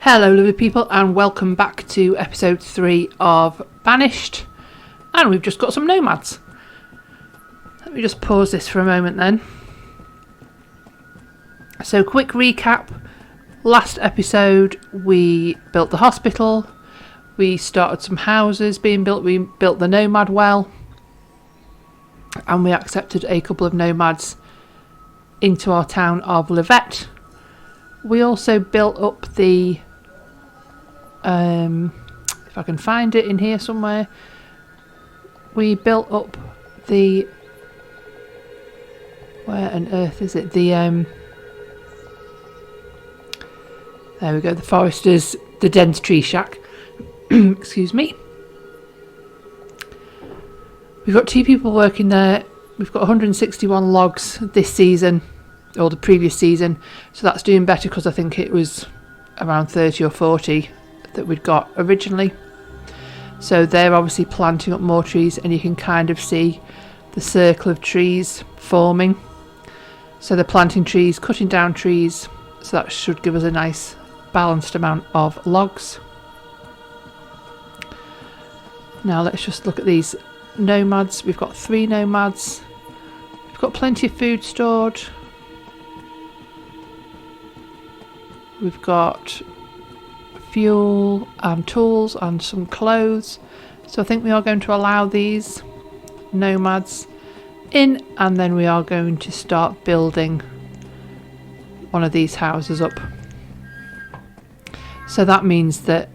Hello lovely people and welcome back to episode 3 of Banished, and we've just got some nomads. Let me just pause this for a moment then. So quick recap, last episode we built the hospital, we started some houses being built, we built the nomad well, and we accepted a couple of nomads into our town of Livette. We also built up the if I can find it in here somewhere, we built up the, where on earth is it, the there we go, the forester's, the dense tree shack. Excuse me. We've got 2 people working there. We've got 161 logs this season, or the previous season, so that's doing better because I think it was around 30 or 40 that we'd got originally. So they're obviously planting up more trees, and you can kind of see the circle of trees forming. So they're planting trees, cutting down trees, so that should give us a nice balanced amount of logs. Now let's just look at these nomads. We've got 3 nomads. We've got plenty of food stored. We've got fuel and tools and some clothes, so I think we are going to allow these nomads in, and then we are going to start building one of these houses up. So that means that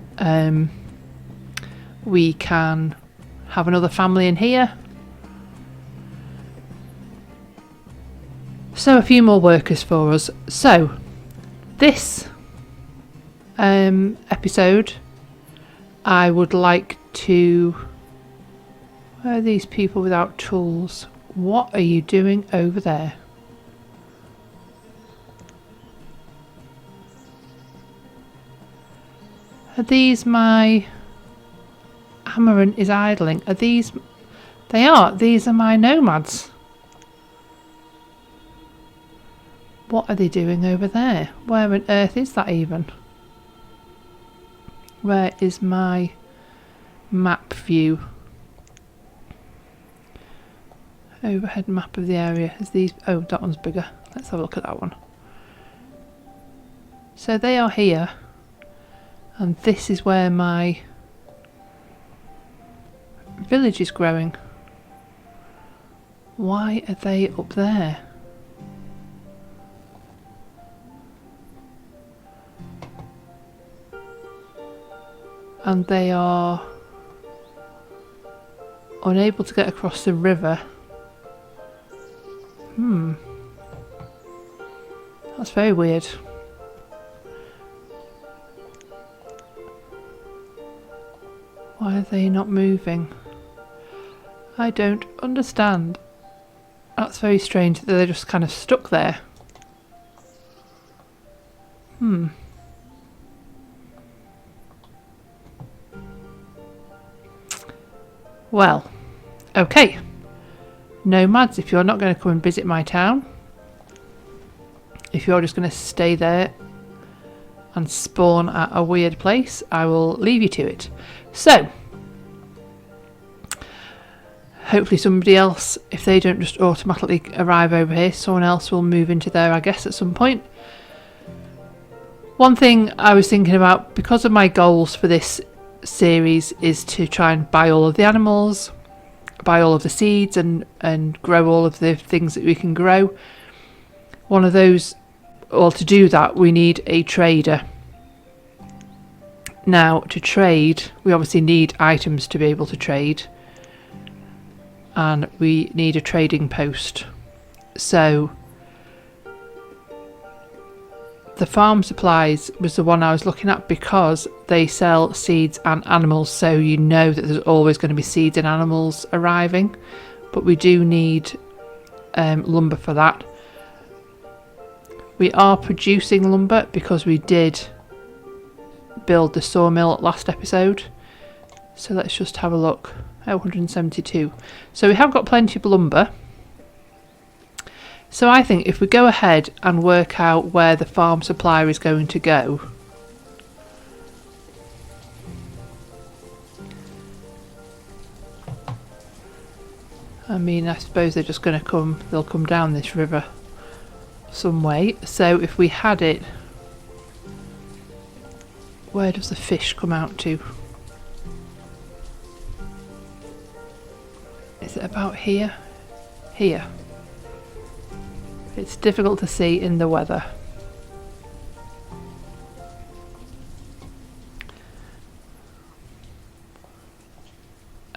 we can have another family in here, so a few more workers for us. So this episode I would like to, where are these people without tools? What are you doing over there? Are these my, Amaranth is idling, are these, they are, these are my nomads. What are they doing over there? Where on earth is that even? Where is my map view? Overhead map of the area. Is these? Oh, that one's bigger. Let's have a look at that one. So they are here, and this is where my village is growing. Why are they up there? And they are unable to get across the river. That's very weird. Why are they not moving? I don't understand. That's very strange that they're just kind of stuck there. Well, okay. Nomads, if you're not going to come and visit my town, if you're just going to stay there and spawn at a weird place, I will leave you to it. So, hopefully somebody else, if they don't just automatically arrive over here, someone else will move into there, I guess, at some point. One thing I was thinking about, because of my goals for this series, is to try and buy all of the animals, buy all of the seeds, and grow all of the things that we can grow. One of those, well, to do that we need a trader. Now to trade we obviously need items to be able to trade, and we need a trading post. So the farm supplies was the one I was looking at, because they sell seeds and animals, so you know that there's always going to be seeds and animals arriving, but we do need lumber for that. We are producing lumber because we did build the sawmill last episode, so let's just have a look. 172. So we have got plenty of lumber. So I think if we go ahead and work out where the farm supplier is going to go, I mean, I suppose they're just going to come, they'll come down this river some way. So if we had it, where does the fish come out to? Is it about here? Here. It's difficult to see in the weather.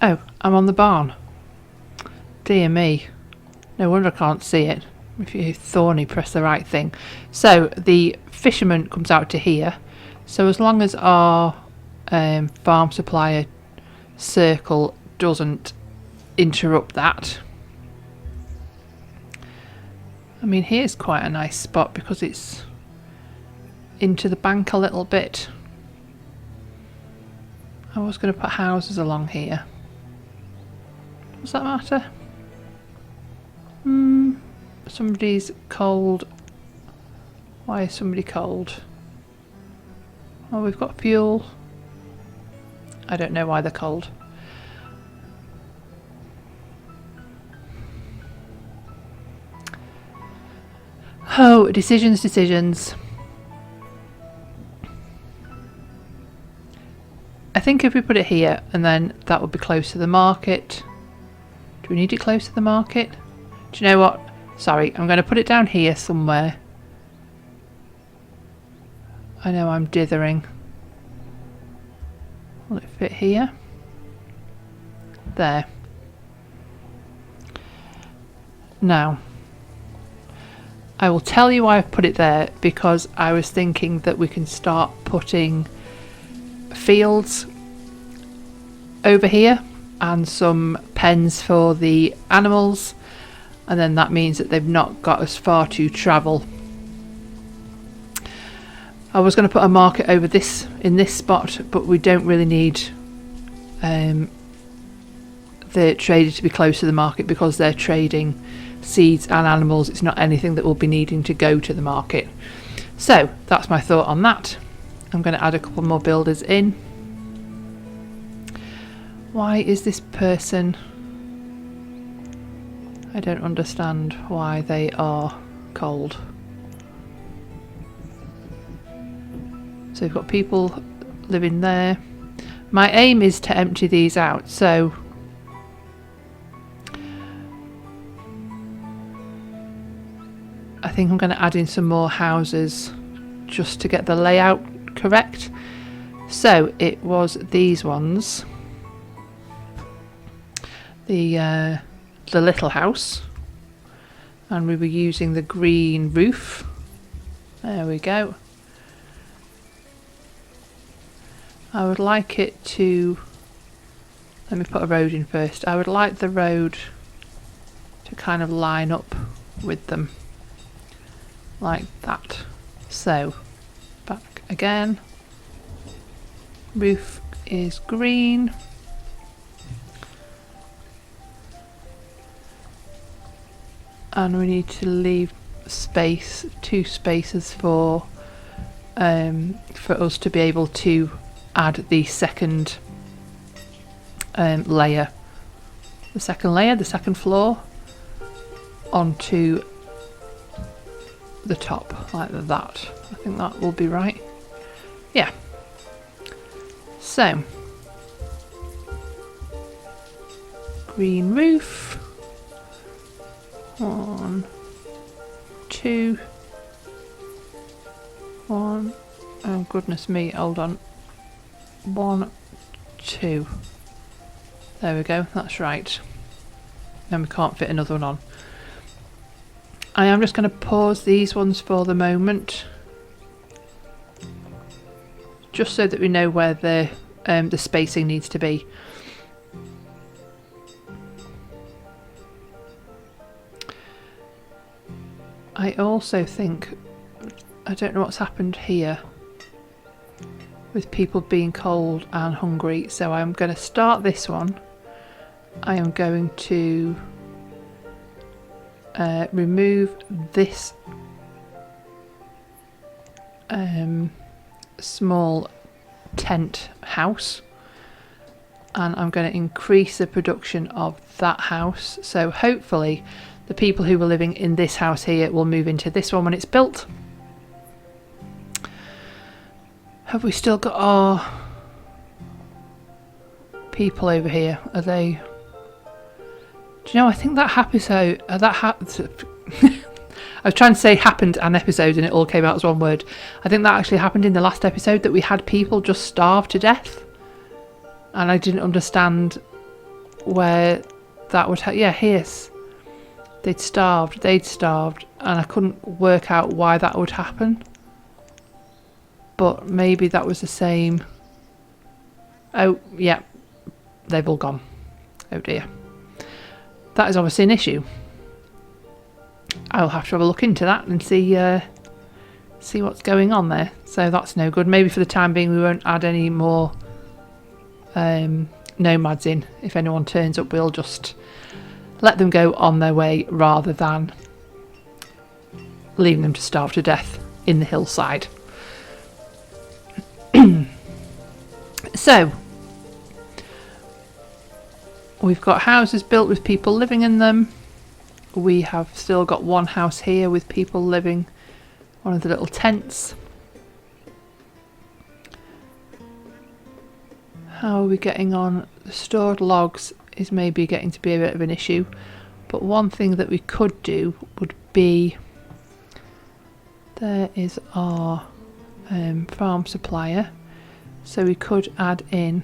Oh, I'm on the barn. Dear me. No wonder I can't see it. If you're thorny, press the right thing. So the fisherman comes out to here. So as long as our farm supplier circle doesn't interrupt that. I mean, here's quite a nice spot because it's into the bank a little bit. I was going to put houses along here. Does that matter? Somebody's cold. Why is somebody cold? Oh, we've got fuel. I don't know why they're cold. Oh, decisions. I think if we put it here and then that would be close to the market. Do we need it close to the market? Do you know what? Sorry, I'm going to put it down here somewhere. I know I'm dithering. Will it fit here? There. Now, I will tell you why I've put it there, because I was thinking that we can start putting fields over here and some pens for the animals, and then that means that they've not got as far to travel. I was going to put a market over this in this spot, but we don't really need the trader to be close to the market because they're trading seeds and animals. It's not anything that will be needing to go to the market. So that's my thought on that. I'm going to add a couple more builders in. Why is this person? I don't understand why they are cold. So we've got people living there. My aim is to empty these out, so I think I'm going to add in some more houses just to get the layout correct. So it was these ones. The little house, and we were using the green roof. There we go. I would like it to, let me put a road in first. I would like the road to kind of line up with them like that. So back again, roof is green. And we need to leave space, 2 spaces for us to be able to add the second layer, the second floor onto the top like that. I think that will be right. Yeah. So green roof. 1, 2, 1. Oh goodness me, hold on. 1, 2. There we go, that's right. Then we can't fit another one on. I am just going to pause these ones for the moment, just so that we know where the spacing needs to be. I also think, I don't know what's happened here with people being cold and hungry, so I'm going to start this one. I am going to remove this small tent house, and I'm going to increase the production of that house. So hopefully the people who were living in this house here will move into this one when it's built. Have we still got our people over here? Are they... Do you know, I think that episode... I was trying to say happened an episode and it all came out as one word. I think that actually happened in the last episode, that we had people just starve to death. And I didn't understand where that would... yeah, here's... They'd starved, and I couldn't work out why that would happen. But maybe that was the same... Oh, yeah. They've all gone. Oh dear. That is obviously an issue. I'll have to have a look into that and see what's going on there. So that's no good. Maybe for the time being we won't add any more nomads in. If anyone turns up, we'll just let them go on their way rather than leaving them to starve to death in the hillside. So we've got houses built with people living in them. We have still got one house here with people living, one of the little tents. How are we getting on? The stored logs is maybe getting to be a bit of an issue, but one thing that we could do would be, there is our farm supplier, so we could add in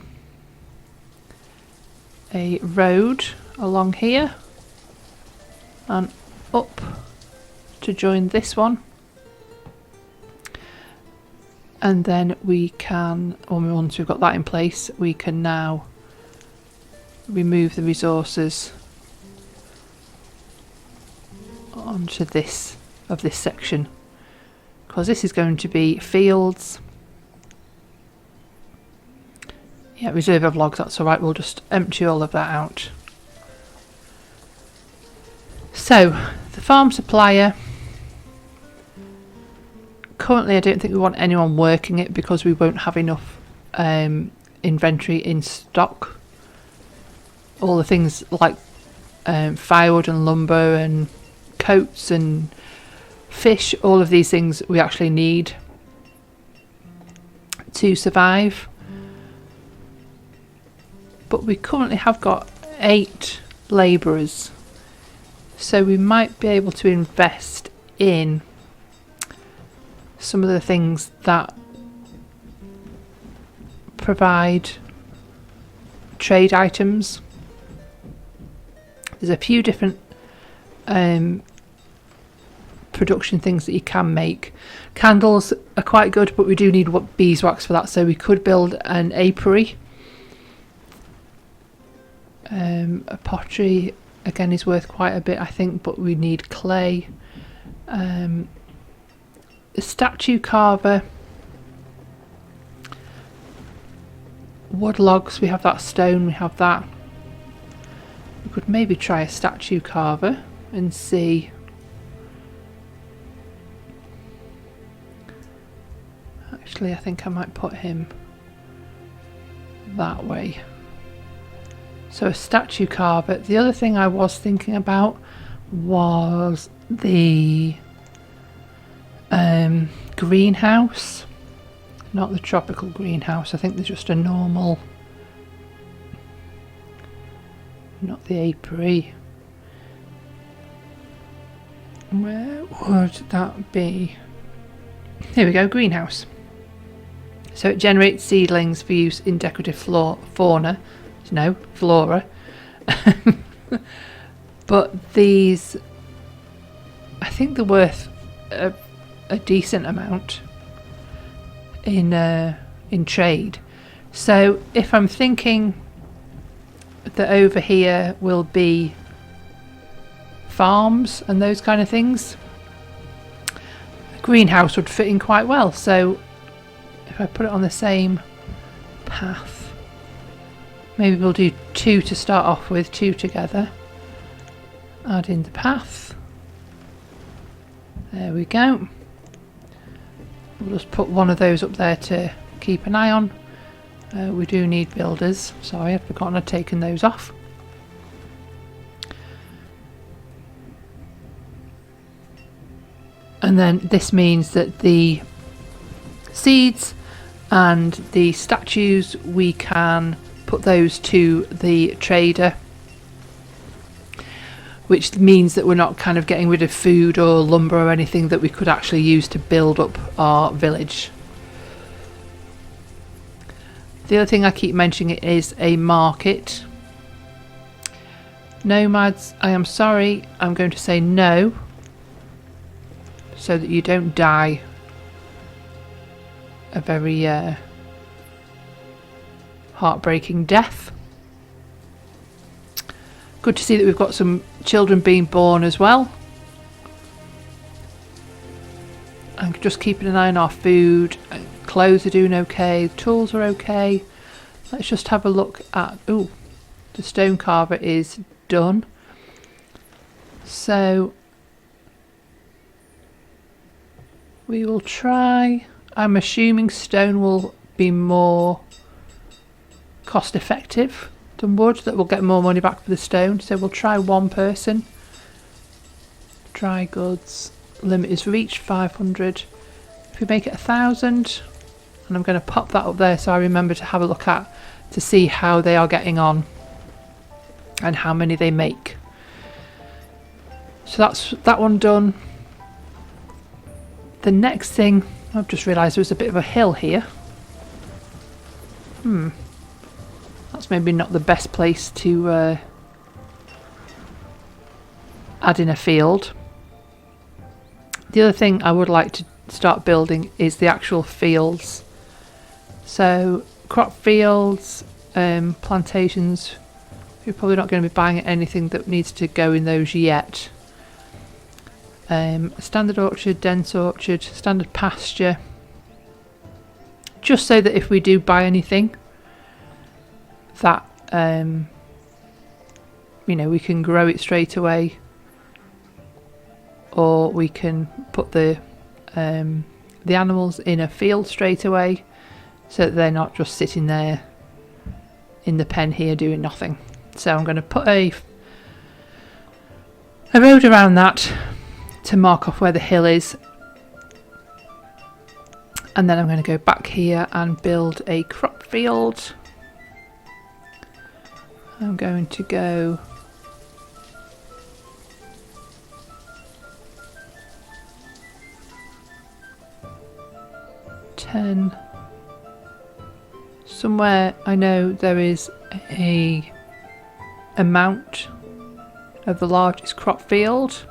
a road along here and up to join this one, and then we can, once we've got that in place, we can now remove the resources onto this section, because this is going to be fields. Yeah, reserve of logs, that's alright, we'll just empty all of that out. So, the farm supplier, currently I don't think we want anyone working it because we won't have enough inventory in stock. All the things like firewood and lumber and coats and fish, all of these things we actually need to survive. But we currently have got 8 labourers. So we might be able to invest in some of the things that provide trade items. There's a few different production things that you can make. Candles are quite good, but we do need beeswax for that, so we could build an apiary. A pottery again is worth quite a bit, I think, but we need clay. A statue carver, wood logs, we have that, stone, we have that. We could maybe try a statue carver and see. Actually, I think I might put him that way. So a statue carver. The other thing I was thinking about was the greenhouse. Not the tropical greenhouse. I think there's just a normal, not the apiary. Where would that be? Here we go, greenhouse. So it generates seedlings for use in decorative flora. But these, I think they're worth a decent amount in trade. So if I'm thinking that over here will be farms and those kind of things, a greenhouse would fit in quite well. So if I put it on the same path, maybe we'll do 2 to start off with, 2 together. Add in the path. There we go. We'll just put one of those up there to keep an eye on. We do need builders. Sorry, I'd forgotten I'd taken those off. And then this means that the seeds and the statues, we can put those to the trader, which means that we're not kind of getting rid of food or lumber or anything that we could actually use to build up our village. The other thing I keep mentioning is a market. Nomads, I am sorry, I'm going to say no, so that you don't die a very heartbreaking death. Good to see that we've got some children being born as well. And just keeping an eye on our food. Clothes are doing okay, tools are okay. Let's just have a look at, ooh, the stone carver is done. So we will try, I'm assuming stone will be more cost effective than wood, that we'll get more money back for the stone. So we'll try one person. Dry goods, limit is reached 500. If we make it 1,000, and I'm going to pop that up there so I remember to have a look at to see how they are getting on and how many they make. So that's that one done. The next thing, I've just realised there was a bit of a hill here. That's maybe not the best place to add in a field. The other thing I would like to start building is the actual fields. So crop fields, plantations, we're probably not going to be buying anything that needs to go in those yet. Standard orchard, dense orchard, standard pasture, just so that if we do buy anything that you know, we can grow it straight away, or we can put the animals in a field straight away so that they're not just sitting there in the pen here doing nothing. So I'm going to put a road around that to mark off where the hill is, and then I'm going to go back here and build a crop field. I'm going to go somewhere. I know there is a amount of the largest crop field.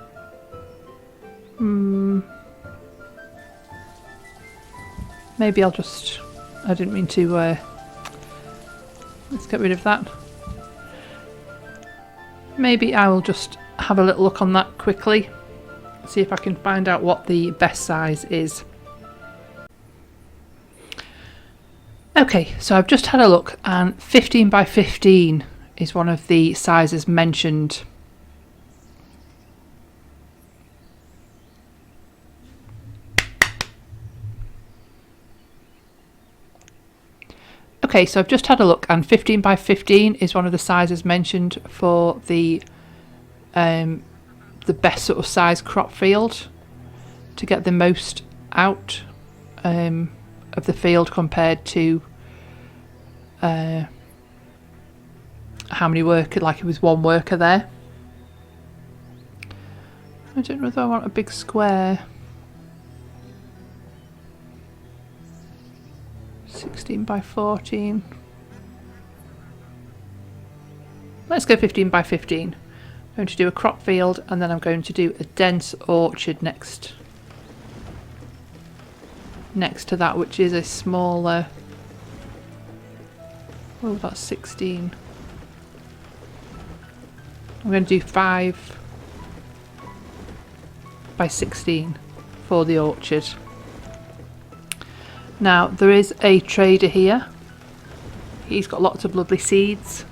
Maybe I'll just, I didn't mean to, let's get rid of that. Maybe I will just have a little look on that quickly, see if I can find out what the best size is. Okay, so I've just had a look, and 15 by 15 is one of the sizes mentioned. Okay, so I've just had a look, and 15 by 15 is one of the sizes mentioned for the best sort of size crop field to get the most out of the field compared to how many workers, like it was one worker there. I don't know if I want a big square. 16 by 14. Let's go 15 by 15. I'm going to do a crop field, and then I'm going to do a dense orchard next to that, which is a smaller. Oh, that's 16. I'm going to do 5 by 16 for the orchard. Now, there is a trader here. He's got lots of lovely seeds,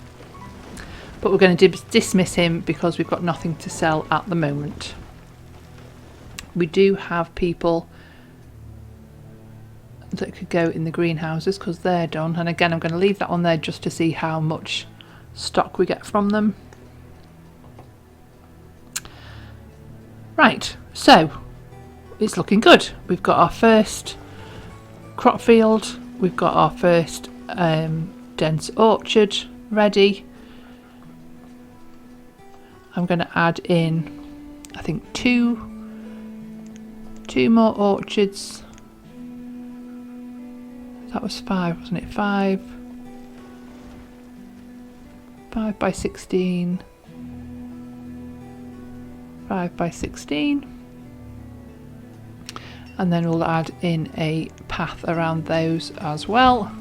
but we're going to dismiss him because we've got nothing to sell at the moment. We do have people that could go in the greenhouses because they're done. And again, I'm going to leave that on there just to see how much stock we get from them. Right, so it's looking good. We've got our first crop field, we've got our first dense orchard ready. I'm going to add in, I think, two more orchards. That was 5, wasn't it? 5 by 16, 5 by 16. And then we'll add in a path around those as well.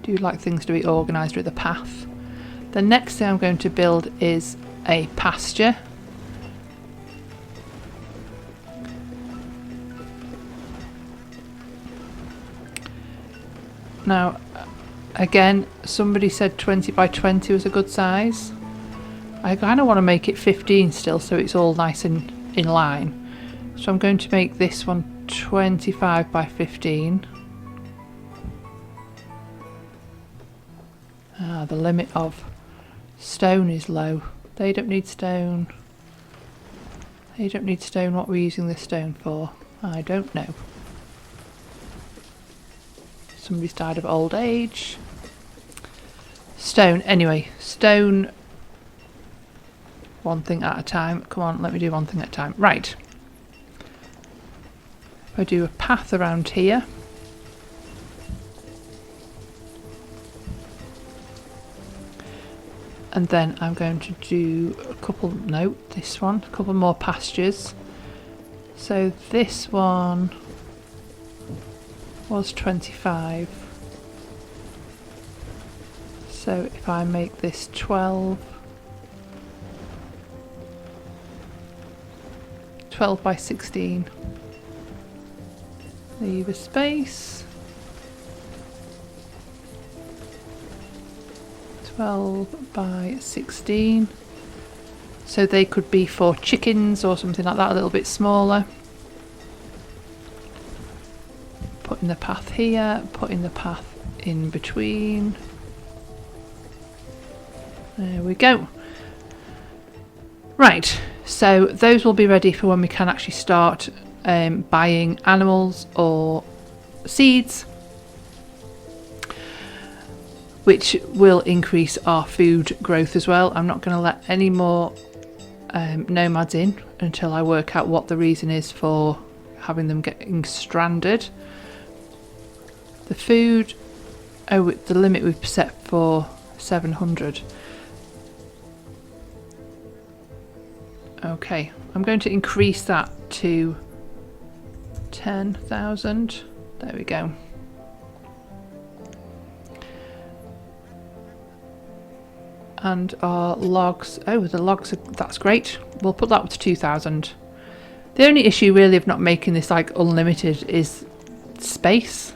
Do like things to be organised with a path. The next thing I'm going to build is a pasture. Now, again, somebody said 20 by 20 was a good size. I kind of want to make it 15 still, so it's all nice and in line. So I'm going to make this one 25 by 15. The limit of stone is low. They don't need stone. They don't need stone. What are we using this stone for? I don't know. Somebody's died of old age. Stone. Anyway, stone. One thing at a time. Come on, let me do one thing at a time. Right. If I do a path around here. And then I'm going to do a couple, no, this one, a couple more pastures. So this one was 25. So if I make this 12 by 16, leave a space, 12 by 16, so they could be for chickens or something like that, a little bit smaller. Putting the path here, putting the path in between. There we go. Right, so those will be ready for when we can actually start buying animals or seeds, which will increase our food growth as well. I'm not going to let any more nomads in until I work out what the reason is for having them getting stranded. The food, oh, the limit we've set for 700. Okay, I'm going to increase that to 10,000. There we go. And our logs, oh, the logs, that's great. We'll put that up to 2,000. The only issue really of not making this like unlimited is space.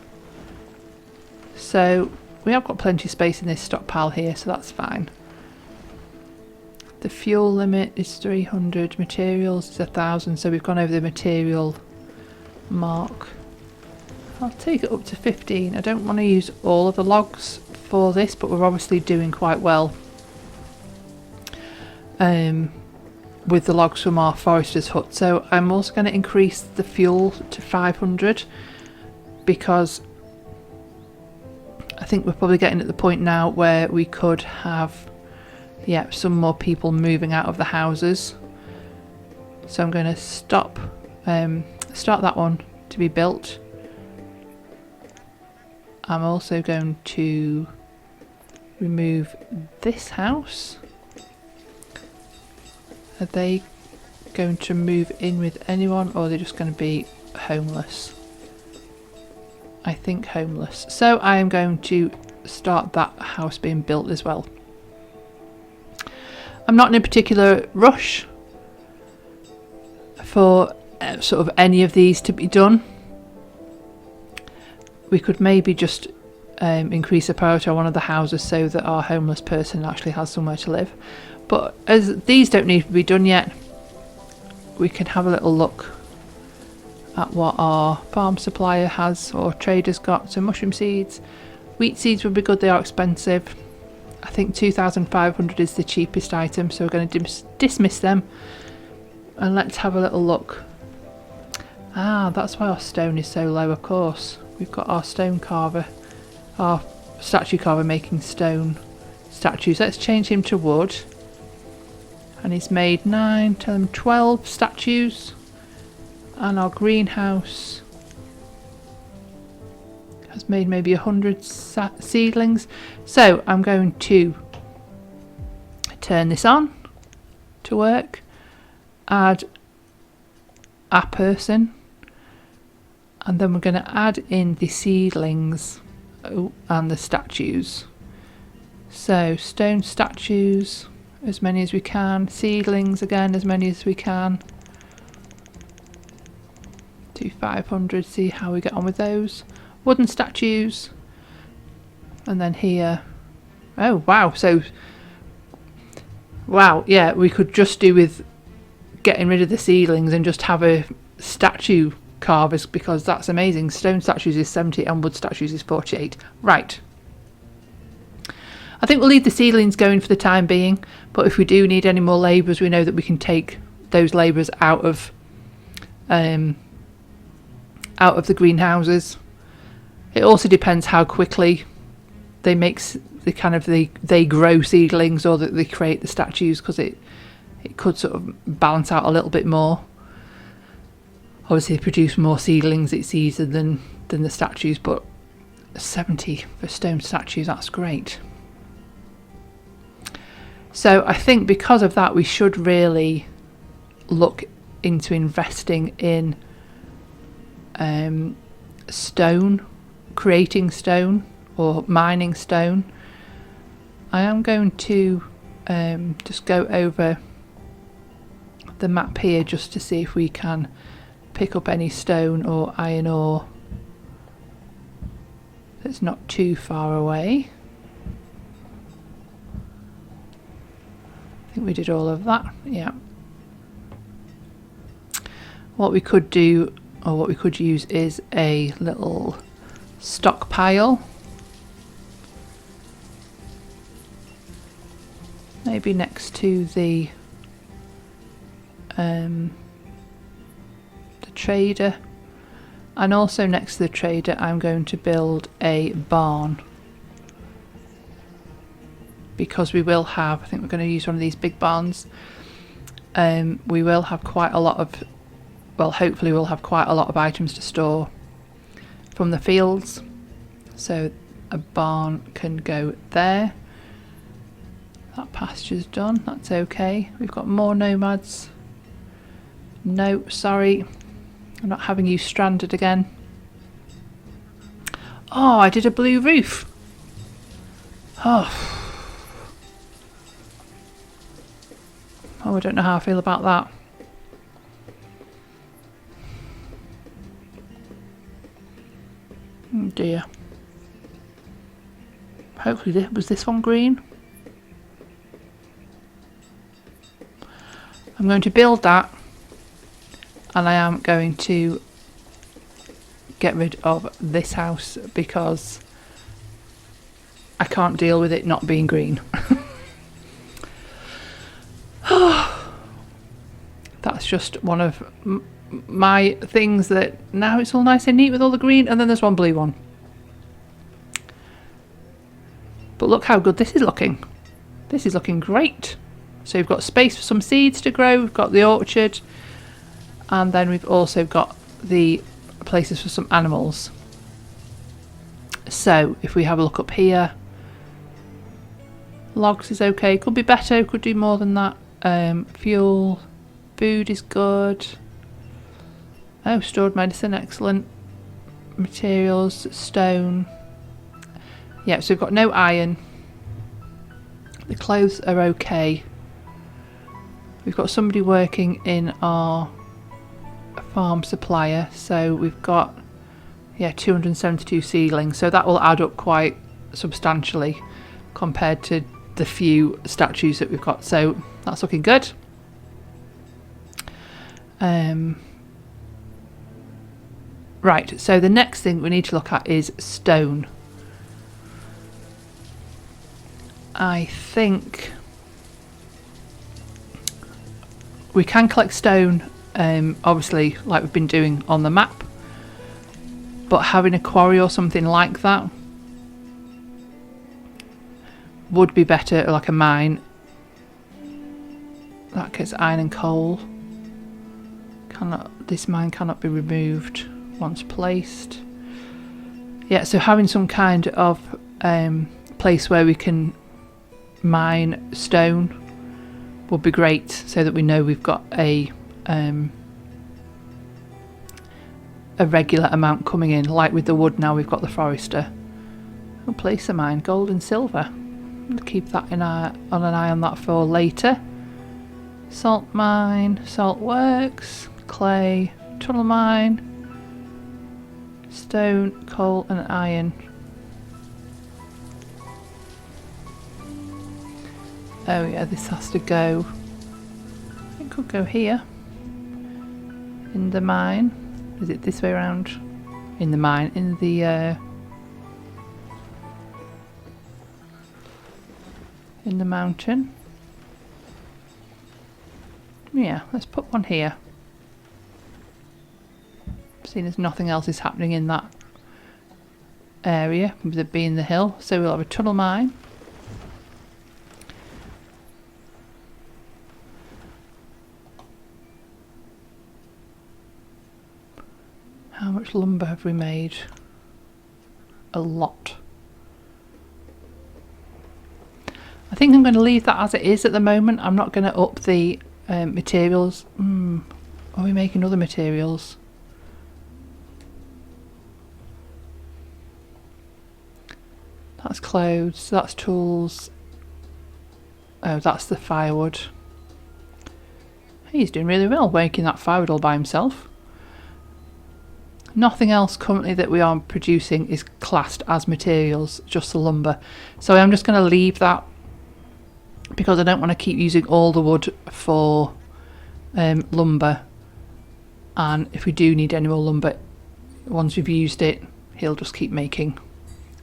So we have got plenty of space in this stockpile here, so that's fine. The fuel limit is 300, materials is 1,000, so we've gone over the material mark. I'll take it up to 15. I don't want to use all of the logs for this, but we're obviously doing quite well with the logs from our forester's hut. So I'm also going to increase the fuel to 500 because I think we're probably getting at the point now where we could have some more people moving out of the houses. So I'm going to start that one to be built. I'm also going to remove this house. Are they going to move in with anyone, or are they just going to be homeless? I think homeless. So I am going to start that house being built as well. I'm not in a particular rush for sort of any of these to be done. We could maybe just increase the priority on one of the houses so that our homeless person actually has somewhere to live. But as these don't need to be done yet, we can have a little look at what our farm supplier has or trader's got. So mushroom seeds, wheat seeds would be good, they are expensive. I think 2,500 is the cheapest item, so we're going to dismiss them. And let's have a little look. Ah, that's why our stone is so low, of course. We've got our stone carver, our statue carver making stone statues. Let's change him to wood. And he's made 9, 10, 12 statues. And our greenhouse has made maybe 100 seedlings. So I'm going to turn this on to work. Add a person. And then we're going to add in the seedlings and the statues. So stone statues, as many as we can. Seedlings again, as many as we can. Do 500, see how we get on with those. Wooden statues. And then here. Oh, wow. So, wow, yeah, we could just do with getting rid of the seedlings and just have a statue carvers, because that's amazing. Stone statues is 70 and wood statues is 48. Right. I think we'll leave the seedlings going for the time being, but if we do need any more labourers, we know that we can take those labourers out of the greenhouses. It also depends how quickly they make they grow seedlings, or that they create the statues, because it could sort of balance out a little bit more. Obviously they produce more seedlings each season than the statues, but 70 for stone statues, that's great. So I think because of that we should really look into investing in stone, creating stone or mining stone. I am going to just go over the map here just to see if we can pick up any stone or iron ore that's not too far away. I think we did all of that, yeah. What we could do, or what we could use, is a little stockpile. Maybe next to the trader, and also next to the trader I'm going to build a barn, because we will have, I think we're going to use one of these big barns. We will have quite a lot of, well, hopefully we'll have quite a lot of items to store from the fields, so a barn can go there. That pasture's done, that's okay. We've got more nomads. No, sorry, I'm not having you stranded again. Oh, I did a blue roof. Oh, I don't know how I feel about that. Oh dear. Hopefully was this one green? I'm going to build that, and I am going to get rid of this house because I can't deal with it not being green. That's just one of my things, that now it's all nice and neat with all the green, and then there's one blue one. But look how good this is looking. This is looking great. So we've got space for some seeds to grow, we've got the orchard, and then we've also got the places for some animals. So if we have a look up here, logs is okay, could be better, could do more than that. Fuel, food is good. Oh, stored medicine, excellent. Materials, stone. Yeah, so we've got no iron. The clothes are okay. We've got somebody working in our farm supplier, so we've got, yeah, 272 seedlings, so that will add up quite substantially compared to the few statues that we've got, so that's looking good. Right, so the next thing we need to look at is stone. I think we can collect stone, obviously, like we've been doing on the map, but having a quarry or something like that would be better, like a mine. That gets iron and coal. This mine cannot be removed once placed. Yeah, so having some kind of place where we can mine stone would be great, so that we know we've got a regular amount coming in. Like with the wood now, we've got the forester. We'll place a mine, gold and silver. We'll keep that on an eye on that for later. Salt mine, salt works, clay, tunnel mine, stone, coal and iron. Oh yeah, this has to go. It could go here. In the mine. Is it this way around? In the mine. In the mountain. Yeah, let's put one here. Seeing as nothing else is happening in that area, with it being the hill. So we'll have a tunnel mine. How much lumber have we made? A lot. I think I'm going to leave that as it is at the moment. I'm not going to up the materials. Are we making other materials? That's clothes, that's tools. Oh, that's the firewood. He's doing really well making that firewood all by himself. Nothing else currently that we are producing is classed as materials, just the lumber. So I'm just going to leave that, because I don't want to keep using all the wood for lumber. And if we do need any more lumber, once we've used it, he'll just keep making.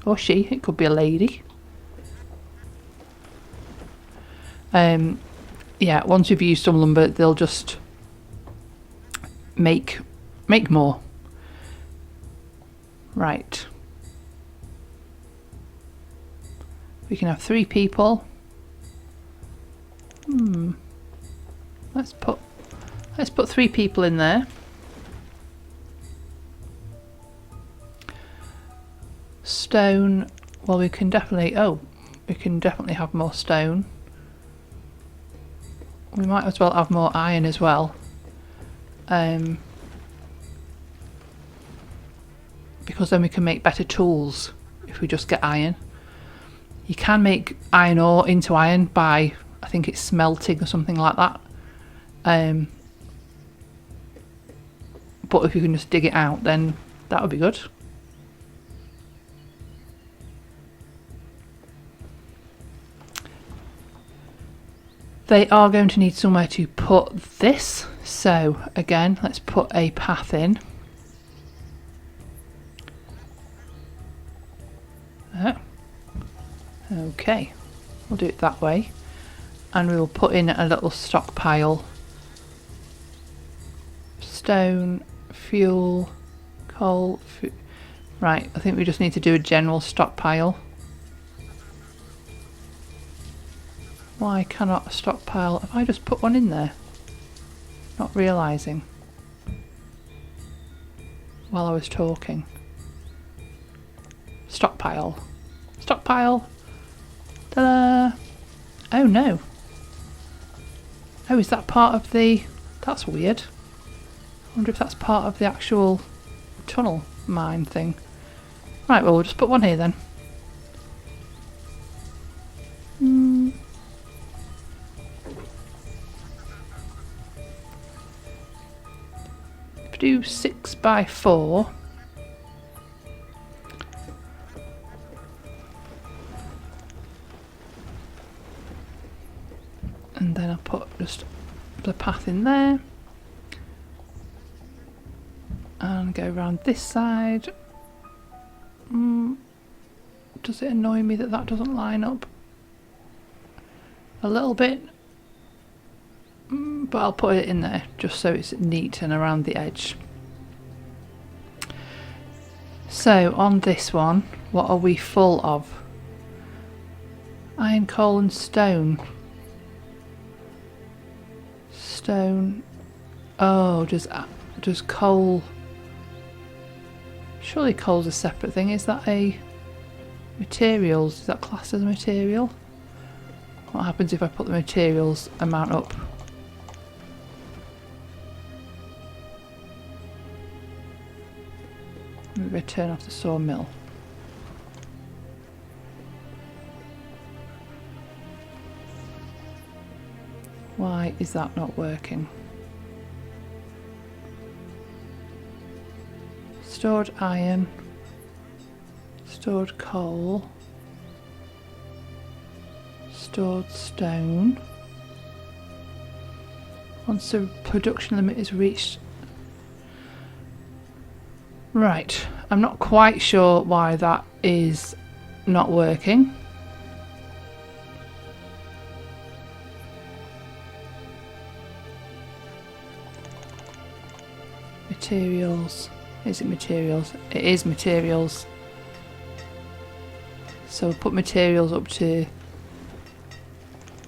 Or she, it could be a lady. Yeah, once we've used some lumber, they'll just make more. Right. We can have 3 people. Let's put 3 people in there. Stone. Well, we can definitely have more stone. We might as well have more iron as well. Because then we can make better tools if we just get iron. You can make iron ore into iron by, I think it's smelting or something like that. But if you can just dig it out, then that would be good. They are going to need somewhere to put this. So again, let's put a path in. Okay, we'll do it that way, and we will put in a little stockpile. Stone, fuel, coal, right, I think we just need to do a general stockpile. Why cannot a stockpile? Have I just put one in there? Not realising while I was talking. Stockpile. Stockpile. Ta-da! Oh no. Oh, is that part of the... That's weird. I wonder if that's part of the actual tunnel mine thing. Right, well, we'll just put one here then. If we do 6 by 4... and then I'll put just the path in there, And go around this side. Does it annoy me that that doesn't line up? A little bit. But I'll put it in there just so it's neat and around the edge. So on this one, what are we full of? Iron, coal and stone. Stone. Oh, does coal... Surely coal's a separate thing. Is that a materials? Is that classed as a material? What happens if I put the materials amount up? Maybe I turn off the sawmill. Why is that not working? Stored iron, stored coal, stored stone. Once the production limit is reached. Right, I'm not quite sure why that is not working. Materials. Is it materials? It is materials. So we'll put materials up to...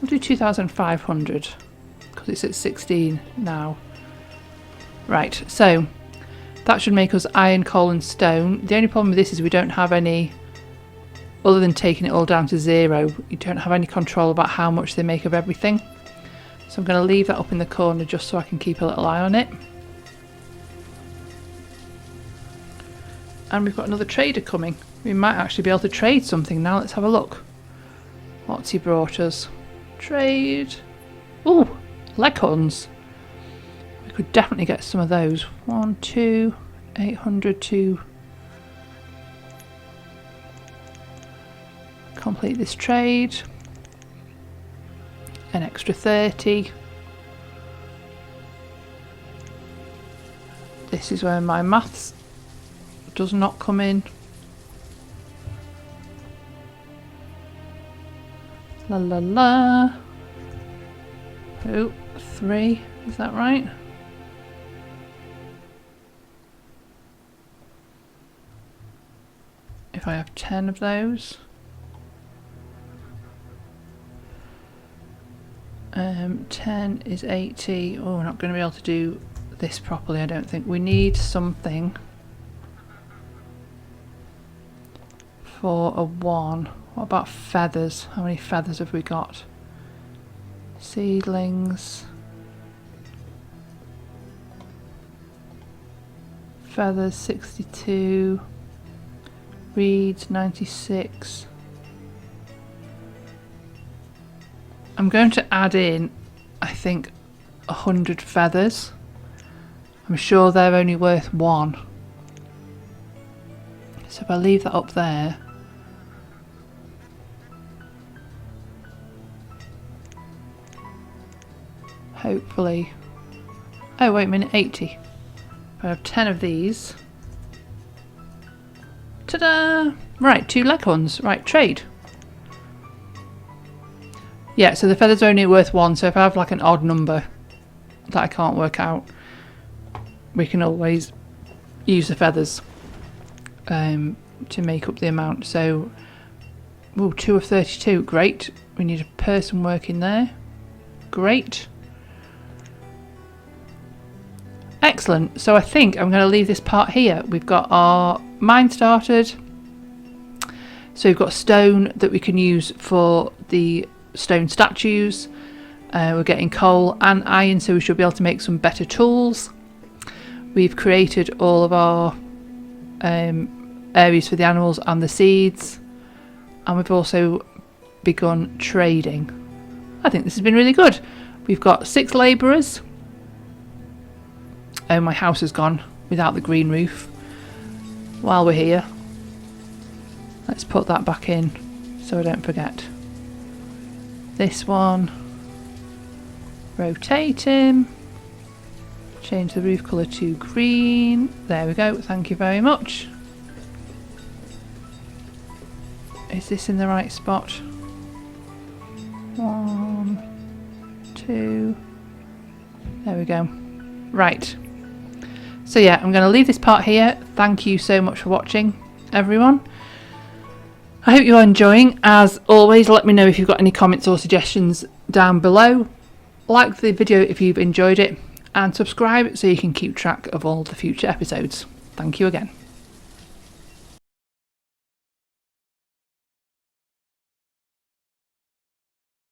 We'll do 2,500 because it's at 16 now. Right, so that should make us iron, coal and stone. The only problem with this is we don't have any, other than taking it all down to 0, you don't have any control about how much they make of everything. So I'm going to leave that up in the corner just so I can keep a little eye on it. And we've got another trader coming. We might actually be able to trade something now. Let's have a look. What's he brought us? Trade. Ooh, leghorns. We could definitely get some of those. 1, 2, 800 to complete this trade. An extra 30. This is where my maths does not come in. La la la. Oh, 3. Is that right? If I have 10 of those. 10 is 80. Oh, we're not going to be able to do this properly, I don't think. We need something for a 1. What about feathers? How many feathers have we got? Seedlings. Feathers 62. Reeds 96. I'm going to add in, I think, 100 feathers. I'm sure they're only worth 1. So if I leave that up there, hopefully... Oh, wait a minute, 80. If I have 10 of these. Ta-da! Right, 2 leghorns. Right, trade. Yeah, so the feathers are only worth 1, so if I have like an odd number that I can't work out, we can always use the feathers to make up the amount. So, ooh, 2 of 32, great. We need a person working there. Great. Excellent. So I think I'm going to leave this part here. We've got our mine started. So we've got stone that we can use for the stone statues. We're getting coal and iron, so we should be able to make some better tools. We've created all of our areas for the animals and the seeds, and we've also begun trading. I think this has been really good. We've got 6 labourers. Oh, my house has gone without the green roof. While we're here, let's put that back in so I don't forget. This one, rotate him. Change the roof colour to green. There we go, thank you very much. Is this in the right spot? 1, 2. There we go. Right. So yeah, I'm going to leave this part here. Thank you so much for watching, everyone. I hope you're enjoying. As always, let me know if you've got any comments or suggestions down below. Like the video if you've enjoyed it, and subscribe so you can keep track of all the future episodes. Thank you again.